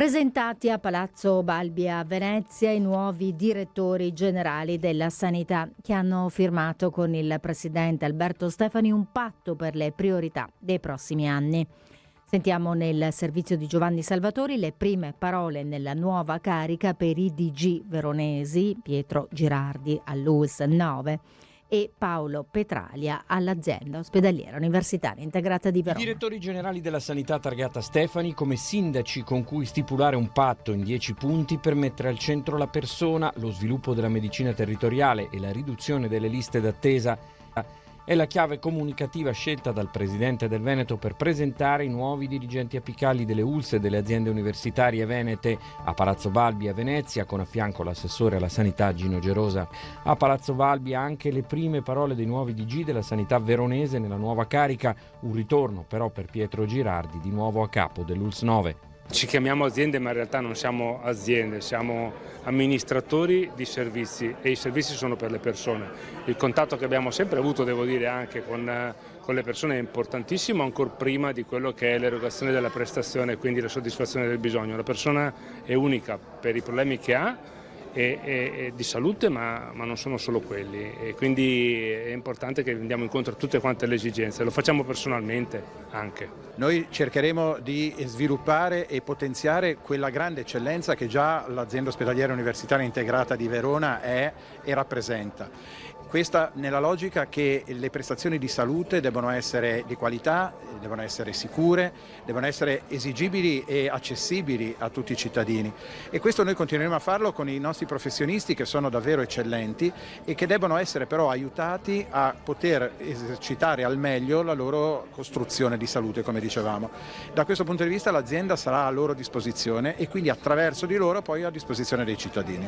Presentati a Palazzo Balbi a Venezia i nuovi direttori generali della sanità che hanno firmato con il presidente Alberto Stefani un patto per le priorità dei prossimi anni. Sentiamo nel servizio di Giovanni Salvatori le prime parole nella nuova carica per i DG veronesi Pietro Girardi all'ULSS 9 e Paolo Petralia all'azienda ospedaliera universitaria integrata di Verona. I direttori generali della sanità targata Stefani come sindaci con cui stipulare un patto in 10 punti per mettere al centro la persona, lo sviluppo della medicina territoriale e la riduzione delle liste d'attesa. È la chiave comunicativa scelta dal presidente del Veneto per presentare i nuovi dirigenti apicali delle ULSS e delle aziende universitarie venete a Palazzo Balbi a Venezia, con a fianco l'assessore alla sanità Gino Gerosa. A Palazzo Balbi anche le prime parole dei nuovi DG della sanità veronese nella nuova carica, un ritorno però per Pietro Girardi di nuovo a capo dell'ULSS 9. Ci chiamiamo aziende, ma in realtà non siamo aziende, siamo amministratori di servizi e i servizi sono per le persone. Il contatto che abbiamo sempre avuto, devo dire, anche con le persone è importantissimo, ancora prima di quello che è l'erogazione della prestazione, quindi la soddisfazione del bisogno. La persona è unica per i problemi che ha e di salute, ma non sono solo quelli, e quindi è importante che andiamo incontro a tutte quante le esigenze, lo facciamo personalmente anche. Noi cercheremo di sviluppare e potenziare quella grande eccellenza che già l'azienda ospedaliera universitaria integrata di Verona è e rappresenta. Questa nella logica che le prestazioni di salute devono essere di qualità, devono essere sicure, devono essere esigibili e accessibili a tutti i cittadini. E questo noi continueremo a farlo con i nostri professionisti che sono davvero eccellenti e che devono essere però aiutati a poter esercitare al meglio la loro costruzione di salute, come dicevamo. Da questo punto di vista l'azienda sarà a loro disposizione e quindi attraverso di loro poi a disposizione dei cittadini.